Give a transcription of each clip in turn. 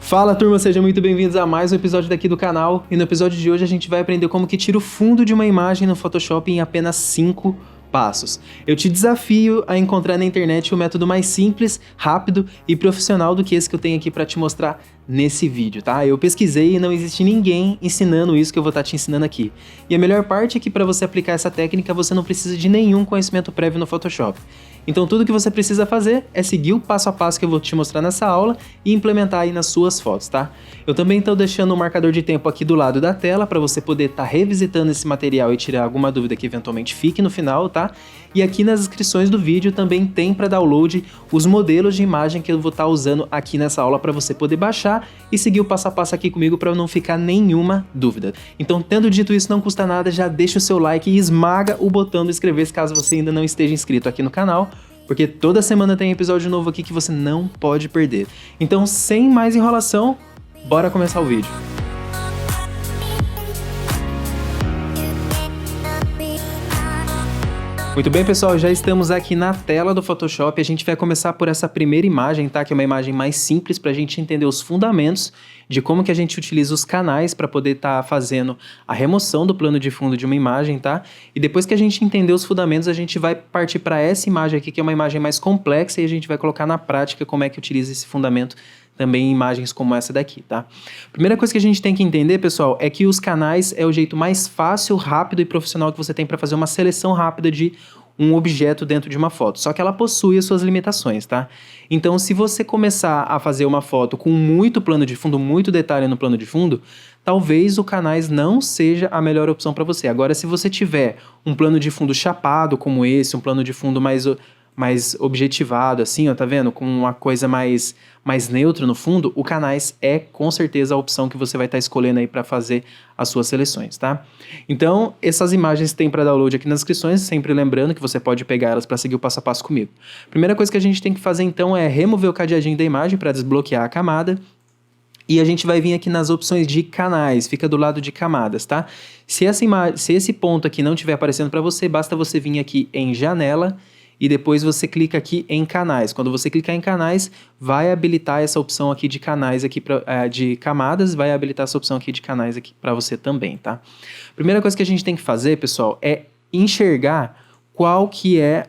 Fala turma, sejam muito bem-vindos a mais um episódio daqui do canal. E no episódio de hoje a gente vai aprender como que tira o fundo de uma imagem no Photoshop em apenas 5 passos. Eu te desafio a encontrar na internet o método mais simples, rápido e profissional do que esse que eu tenho aqui para te mostrar nesse vídeo, tá? Eu pesquisei e não existe ninguém ensinando isso que eu vou estar te ensinando aqui. E a melhor parte é que para você aplicar essa técnica você não precisa de nenhum conhecimento prévio no Photoshop. Então tudo que você precisa fazer é seguir o passo a passo que eu vou te mostrar nessa aula e implementar aí nas suas fotos, tá? Eu também estou deixando um marcador de tempo aqui do lado da tela para você poder estar revisitando esse material e tirar alguma dúvida que eventualmente fique no final, tá? E aqui nas descrições do vídeo também tem para download os modelos de imagem que eu vou estar usando aqui nessa aula para você poder baixar e seguir o passo a passo aqui comigo para não ficar nenhuma dúvida. Então, tendo dito isso, não custa nada, já deixa o seu like e esmaga o botão do inscrever-se caso você ainda não esteja inscrito aqui no canal, porque toda semana tem episódio novo aqui que você não pode perder. Então, sem mais enrolação, bora começar o vídeo. Muito bem, pessoal, já estamos aqui na tela do Photoshop. A gente vai começar por essa primeira imagem, tá? Que é uma imagem mais simples para a gente entender os fundamentos de como que a gente utiliza os canais para poder estar fazendo a remoção do plano de fundo de uma imagem, tá? E depois que a gente entender os fundamentos, a gente vai partir para essa imagem aqui, que é uma imagem mais complexa, e a gente vai colocar na prática como é que utiliza esse fundamento também em imagens como essa daqui, tá? Primeira coisa que a gente tem que entender, pessoal, é que os canais é o jeito mais fácil, rápido e profissional que você tem para fazer uma seleção rápida de um objeto dentro de uma foto, só que ela possui as suas limitações, tá? Então, se você começar a fazer uma foto com muito plano de fundo, muito detalhe no plano de fundo, talvez o canais não seja a melhor opção para você. Agora, se você tiver um plano de fundo chapado como esse, um plano de fundo mais objetivado, assim, ó, tá vendo? Com uma coisa mais neutra no fundo, o canais é com certeza a opção que você vai estar escolhendo aí para fazer as suas seleções, tá? Então, essas imagens tem para download aqui nas descrições, sempre lembrando que você pode pegar elas para seguir o passo a passo comigo. Primeira coisa que a gente tem que fazer então é remover o cadeadinho da imagem para desbloquear a camada. E a gente vai vir aqui nas opções de canais, fica do lado de camadas, tá? Se esse ponto aqui não estiver aparecendo para você, basta você vir aqui em janela e depois você clica aqui em canais. Quando você clicar em canais, vai habilitar essa opção aqui de canais aqui de camadas, vai habilitar essa opção aqui de canais aqui para você também, tá? Primeira coisa que a gente tem que fazer, pessoal, é enxergar qual que é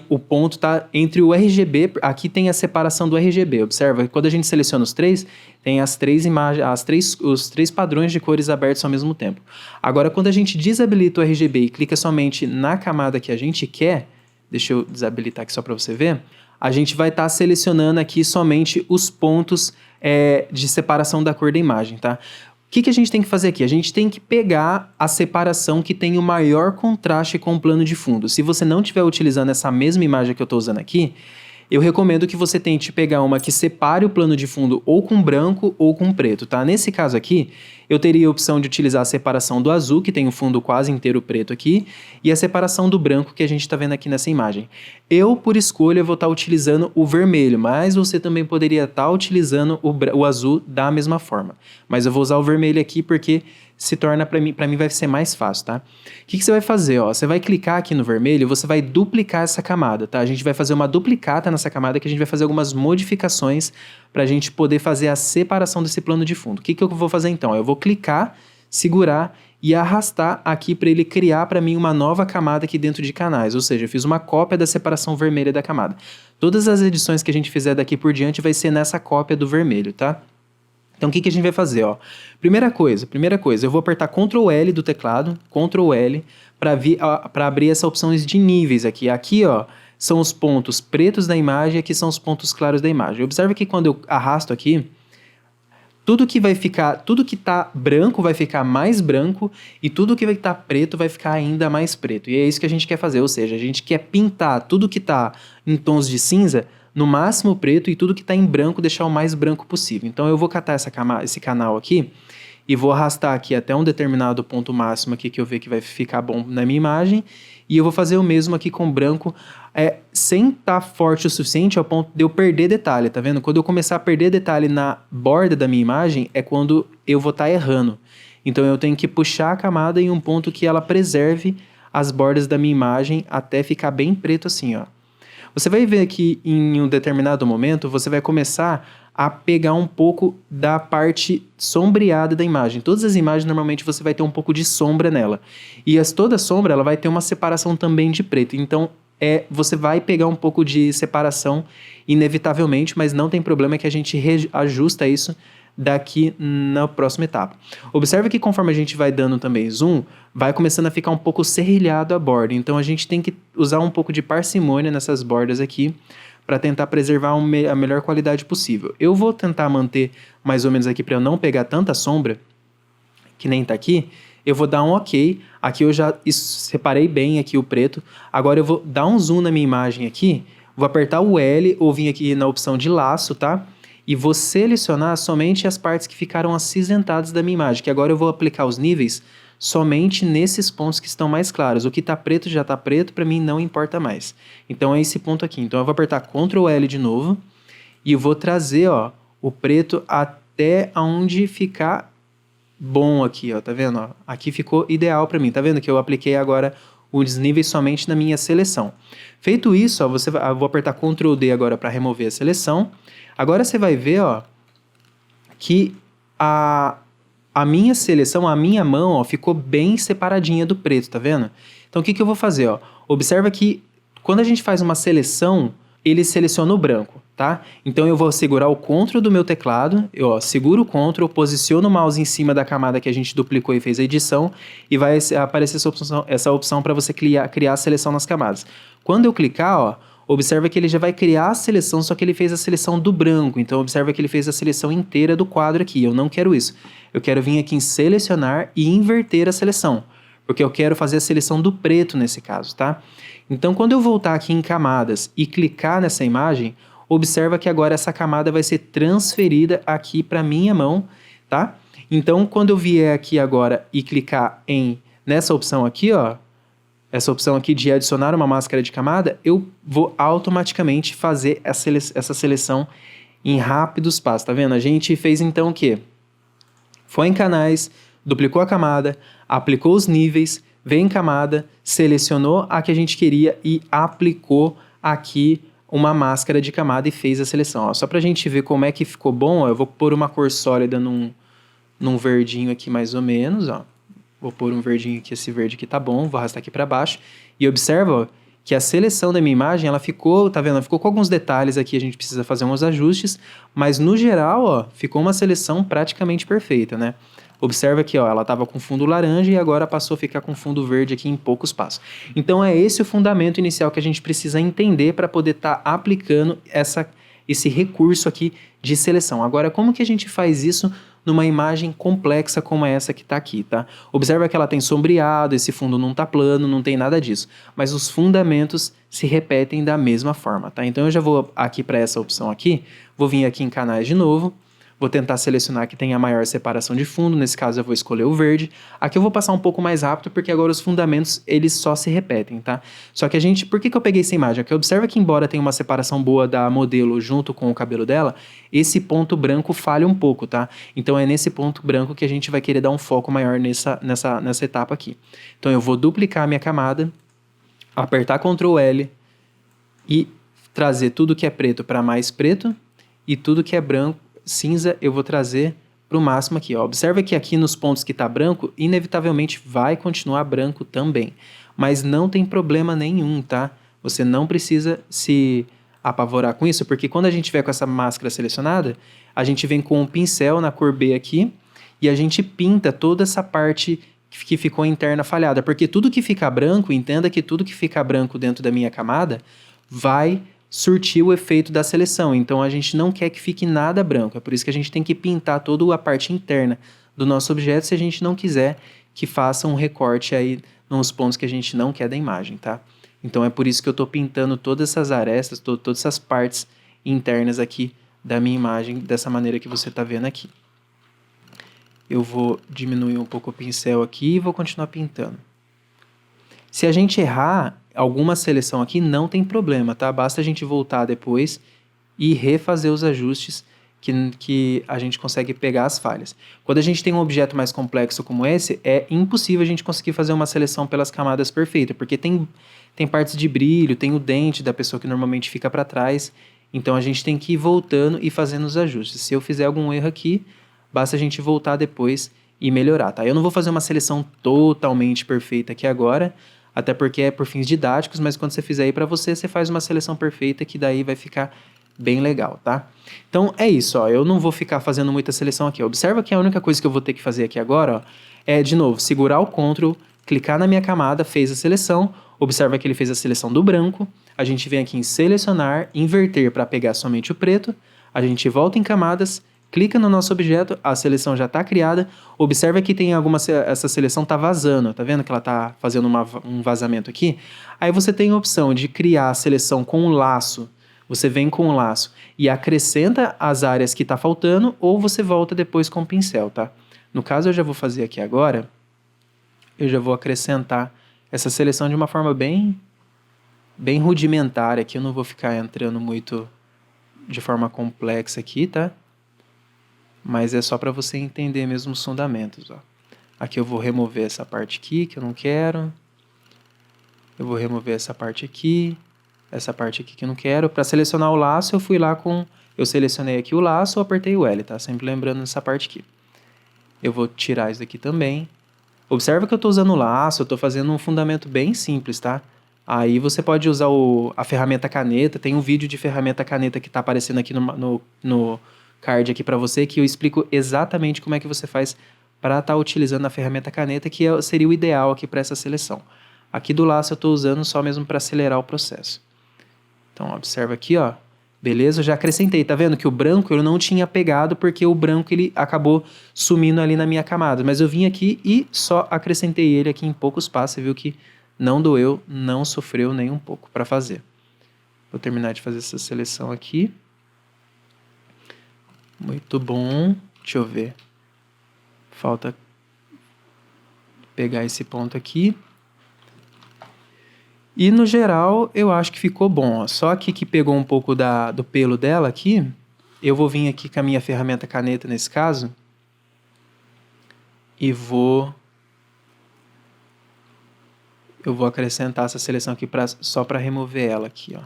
o ponto, tá? Entre o RGB, aqui tem a separação do RGB, observa, quando a gente seleciona os três, tem as três imagens, os três padrões de cores abertos ao mesmo tempo. Agora, quando a gente desabilita o RGB e clica somente na camada que a gente quer, deixa eu desabilitar aqui só para você ver, a gente vai estar selecionando aqui somente os pontos de separação da cor da imagem, tá? O que a gente tem que fazer aqui? A gente tem que pegar a separação que tem o maior contraste com o plano de fundo. Se você não estiver utilizando essa mesma imagem que eu estou usando aqui, eu recomendo que você tente pegar uma que separe o plano de fundo ou com branco ou com preto, tá? Nesse caso aqui, eu teria a opção de utilizar a separação do azul, que tem o fundo quase inteiro preto aqui, e a separação do branco que a gente está vendo aqui nessa imagem. Eu, por escolha, vou estar utilizando o vermelho, mas você também poderia estar utilizando o azul da mesma forma. Mas eu vou usar o vermelho aqui porque se torna, para mim vai ser mais fácil, tá? O que você vai fazer, ó? Você vai clicar aqui no vermelho, você vai duplicar essa camada, tá? A gente vai fazer uma duplicata nessa camada que a gente vai fazer algumas modificações para a gente poder fazer a separação desse plano de fundo. O que eu vou fazer então? Eu vou clicar, segurar e arrastar aqui para ele criar para mim uma nova camada aqui dentro de canais, ou seja, eu fiz uma cópia da separação vermelha da camada. Todas as edições que a gente fizer daqui por diante vai ser nessa cópia do vermelho, tá? Então, o que a gente vai fazer, ó? Primeira coisa, eu vou apertar Ctrl L do teclado, Ctrl L, para abrir essa opção de níveis aqui. Aqui, ó, são os pontos pretos da imagem, aqui são os pontos claros da imagem. Observe que quando eu arrasto aqui, tudo que tá branco vai ficar mais branco e tudo que vai estar preto vai ficar ainda mais preto. E é isso que a gente quer fazer, ou seja, a gente quer pintar tudo que tá em tons de cinza no máximo preto e tudo que está em branco deixar o mais branco possível. Então eu vou catar esse canal aqui e vou arrastar aqui até um determinado ponto máximo aqui que eu ver que vai ficar bom na minha imagem e eu vou fazer o mesmo aqui com branco sem estar forte o suficiente ao ponto de eu perder detalhe, tá vendo? Quando eu começar a perder detalhe na borda da minha imagem é quando eu vou estar errando. Então eu tenho que puxar a camada em um ponto que ela preserve as bordas da minha imagem até ficar bem preto assim, ó. Você vai ver que em um determinado momento você vai começar a pegar um pouco da parte sombreada da imagem. Todas as imagens, normalmente, você vai ter um pouco de sombra nela. E toda sombra, ela vai ter uma separação também de preto. Então, você vai pegar um pouco de separação, inevitavelmente, mas não tem problema que a gente ajusta isso daqui na próxima etapa. Observe que conforme a gente vai dando também zoom, vai começando a ficar um pouco serrilhado a borda. Então, a gente tem que usar um pouco de parcimônia nessas bordas aqui, para tentar preservar a melhor qualidade possível. Eu vou tentar manter mais ou menos aqui para eu não pegar tanta sombra, que nem tá aqui. Eu vou dar um ok. Aqui eu já separei bem aqui o preto. Agora eu vou dar um zoom na minha imagem aqui. Vou apertar o L ou vir aqui na opção de laço, tá? E vou selecionar somente as partes que ficaram acinzentadas da minha imagem. Que agora eu vou aplicar os níveis somente nesses pontos que estão mais claros. O que está preto já está preto, para mim não importa mais. Então é esse ponto aqui. Então eu vou apertar Ctrl L de novo e eu vou trazer, ó, o preto até onde ficar bom aqui, ó, tá vendo? Ó? Aqui ficou ideal para mim. Tá vendo que eu apliquei agora os níveis somente na minha seleção. Feito isso, ó, eu vou apertar Ctrl D agora para remover a seleção. Agora você vai ver, ó, que a minha seleção, a minha mão, ó, ficou bem separadinha do preto, tá vendo? Então, o que eu vou fazer, ó? Observa que quando a gente faz uma seleção, ele seleciona o branco, tá? Então, eu vou segurar o Ctrl do meu teclado, eu seguro o Ctrl, posiciono o mouse em cima da camada que a gente duplicou e fez a edição, e vai aparecer essa opção para você criar a seleção nas camadas. Quando eu clicar, ó, observa que ele já vai criar a seleção, só que ele fez a seleção do branco. Então, observa que ele fez a seleção inteira do quadro aqui. Eu não quero isso. Eu quero vir aqui em selecionar e inverter a seleção, porque eu quero fazer a seleção do preto nesse caso, tá? Então, quando eu voltar aqui em camadas e clicar nessa imagem, observa que agora essa camada vai ser transferida aqui para minha mão, tá? Então, quando eu vier aqui agora e clicar nessa opção aqui, ó, essa opção aqui de adicionar uma máscara de camada, eu vou automaticamente fazer essa seleção em rápidos passos, tá vendo? A gente fez então o quê? Foi em canais, duplicou a camada, aplicou os níveis, veio em camada, selecionou a que a gente queria e aplicou aqui uma máscara de camada e fez a seleção. Ó, só pra gente ver como é que ficou bom, ó, eu vou pôr uma cor sólida num verdinho aqui mais ou menos, ó. Vou pôr um verdinho aqui, esse verde aqui tá bom, vou arrastar aqui para baixo. E observa, ó, que a seleção da minha imagem, ela ficou, tá vendo? Ela ficou com alguns detalhes aqui, a gente precisa fazer uns ajustes, mas no geral, ó, ficou uma seleção praticamente perfeita, né? Observa que, ó, ela tava com fundo laranja e agora passou a ficar com fundo verde aqui em poucos passos. Então é esse o fundamento inicial que a gente precisa entender para poder estar aplicando esse recurso aqui de seleção. Agora, como que a gente faz isso numa imagem complexa como essa que está aqui, tá? Observa que ela tem sombreado, esse fundo não está plano, não tem nada disso. Mas os fundamentos se repetem da mesma forma, tá? Então eu já vou aqui para essa opção aqui, vou vir aqui em canais de novo, vou tentar selecionar que tenha maior separação de fundo, nesse caso eu vou escolher o verde. Aqui eu vou passar um pouco mais rápido, porque agora os fundamentos, eles só se repetem, tá? Só que por que eu peguei essa imagem? Porque observa que embora tenha uma separação boa da modelo junto com o cabelo dela, esse ponto branco falha um pouco, tá? Então é nesse ponto branco que a gente vai querer dar um foco maior nessa etapa aqui. Então eu vou duplicar a minha camada, apertar Ctrl L e trazer tudo que é preto para mais preto e tudo que é branco, cinza, eu vou trazer para o máximo aqui, ó. Observa que aqui nos pontos que está branco, inevitavelmente vai continuar branco também, mas não tem problema nenhum, tá? Você não precisa se apavorar com isso, porque quando a gente tiver com essa máscara selecionada, a gente vem com um pincel na cor B aqui e a gente pinta toda essa parte que ficou interna falhada, porque tudo que fica branco, entenda que tudo que fica branco dentro da minha camada vai surtir o efeito da seleção. Então a gente não quer que fique nada branco. É por isso que a gente tem que pintar toda a parte interna do nosso objeto se a gente não quiser que faça um recorte aí nos pontos que a gente não quer da imagem, tá? Então é por isso que eu estou pintando todas essas arestas, todas essas partes internas aqui da minha imagem, dessa maneira que você está vendo aqui. Eu vou diminuir um pouco o pincel aqui e vou continuar pintando. Se a gente errar alguma seleção aqui, não tem problema, tá? Basta a gente voltar depois e refazer os ajustes que a gente consegue pegar as falhas. Quando a gente tem um objeto mais complexo como esse, é impossível a gente conseguir fazer uma seleção pelas camadas perfeita, porque tem partes de brilho, tem o dente da pessoa que normalmente fica para trás, Então a gente tem que ir voltando e fazendo os ajustes. Se eu fizer algum erro aqui, basta a gente voltar depois e melhorar, tá? Eu não vou fazer uma seleção totalmente perfeita aqui agora, até porque é por fins didáticos, mas quando você fizer aí para você, você faz uma seleção perfeita que daí vai ficar bem legal, tá? Então é isso, ó, eu não vou ficar fazendo muita seleção aqui. Observa que a única coisa que eu vou ter que fazer aqui agora, ó, é, de novo, segurar o Ctrl, clicar na minha camada, fez a seleção, observa que ele fez a seleção do branco, a gente vem aqui em selecionar, inverter para pegar somente o preto, a gente volta em camadas, clica no nosso objeto, a seleção já está criada, observa que tem essa seleção está vazando, tá vendo que ela está fazendo um vazamento aqui? Aí você tem a opção de criar a seleção com um laço, você vem com o laço e acrescenta as áreas que está faltando, ou você volta depois com o pincel, tá? No caso, eu já vou fazer aqui agora, eu já vou acrescentar essa seleção de uma forma bem rudimentar aqui, eu não vou ficar entrando muito de forma complexa aqui, tá? Mas é só para você entender mesmo os fundamentos, ó. Aqui eu vou remover essa parte aqui, que eu não quero. Eu vou remover essa parte aqui que eu não quero. Para selecionar o laço, eu fui lá eu selecionei aqui o laço, eu apertei o L, tá? Sempre lembrando nessa parte aqui. Eu vou tirar isso daqui também. Observa que eu estou usando o laço, eu estou fazendo um fundamento bem simples, tá? Aí você pode usar a ferramenta caneta, tem um vídeo de ferramenta caneta que está aparecendo aqui no card aqui para você, que eu explico exatamente como é que você faz para estar utilizando a ferramenta caneta, que seria o ideal aqui para essa seleção. Aqui do laço eu estou usando só mesmo para acelerar o processo. Então, observa aqui, ó. Beleza? Eu já acrescentei. Tá vendo que o branco eu não tinha pegado porque o branco ele acabou sumindo ali na minha camada. Mas eu vim aqui e só acrescentei ele aqui em poucos passos. Você viu que não doeu, não sofreu nem um pouco para fazer. Vou terminar de fazer essa seleção aqui. Muito bom. Deixa eu ver. Falta pegar esse ponto aqui. E no geral, eu acho que ficou bom. Ó. Só aqui que pegou um pouco do pelo dela aqui, eu vou vir aqui com a minha ferramenta caneta nesse caso e eu vou acrescentar essa seleção aqui só para remover ela aqui, ó,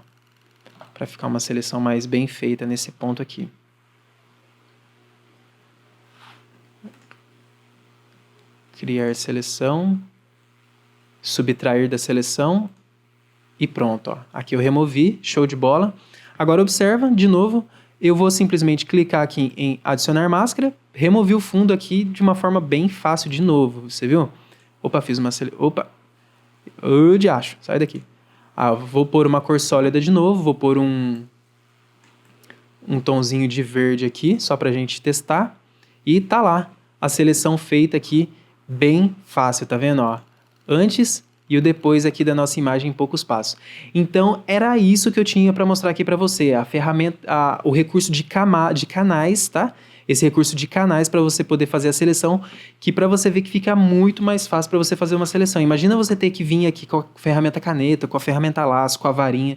para ficar uma seleção mais bem feita nesse ponto aqui. Criar seleção, subtrair da seleção. E pronto, ó. Aqui eu removi, show de bola. Agora observa, de novo, eu vou simplesmente clicar aqui em adicionar máscara, removi o fundo aqui de uma forma bem fácil de novo, você viu? Opa, fiz uma seleção, opa, ô diacho, sai daqui. Vou pôr uma cor sólida de novo, vou pôr um tonzinho de verde aqui, só pra gente testar. E tá lá, a seleção feita aqui, bem fácil, tá vendo, ó? Antes e o depois aqui da nossa imagem em poucos passos. Então, era isso que eu tinha para mostrar aqui para você, a ferramenta, o recurso de canais, tá? Esse recurso de canais para você poder fazer a seleção, que para você ver que fica muito mais fácil para você fazer uma seleção. Imagina você ter que vir aqui com a ferramenta caneta, com a ferramenta laço, com a varinha,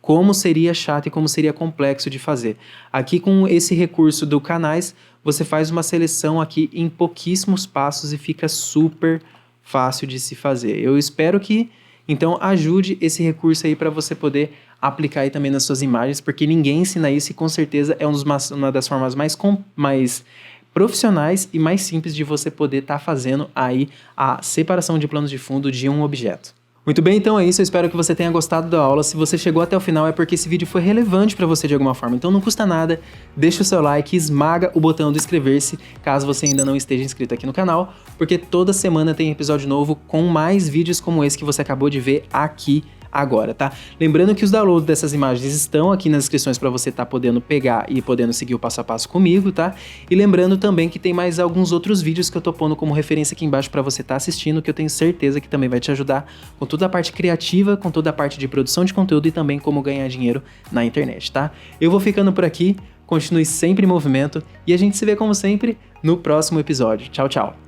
como seria chato e como seria complexo de fazer. Aqui com esse recurso do canais, você faz uma seleção aqui em pouquíssimos passos e fica super fácil de se fazer. Eu espero que, então, ajude esse recurso aí para você poder aplicar aí também nas suas imagens, porque ninguém ensina isso e com certeza é uma das formas mais profissionais e mais simples de você poder estar fazendo aí a separação de planos de fundo de um objeto. Muito bem, então é isso, eu espero que você tenha gostado da aula. Se você chegou até o final é porque esse vídeo foi relevante para você de alguma forma, então não custa nada, deixa o seu like, esmaga o botão do inscrever-se, caso você ainda não esteja inscrito aqui no canal, porque toda semana tem episódio novo com mais vídeos como esse que você acabou de ver aqui agora, tá? Lembrando que os downloads dessas imagens estão aqui nas descrições para você estar podendo pegar e podendo seguir o passo a passo comigo, tá? E lembrando também que tem mais alguns outros vídeos que eu tô pondo como referência aqui embaixo para você estar assistindo, que eu tenho certeza que também vai te ajudar com toda a parte criativa, com toda a parte de produção de conteúdo e também como ganhar dinheiro na internet, tá? Eu vou ficando por aqui, continue sempre em movimento e a gente se vê como sempre no próximo episódio. Tchau, tchau!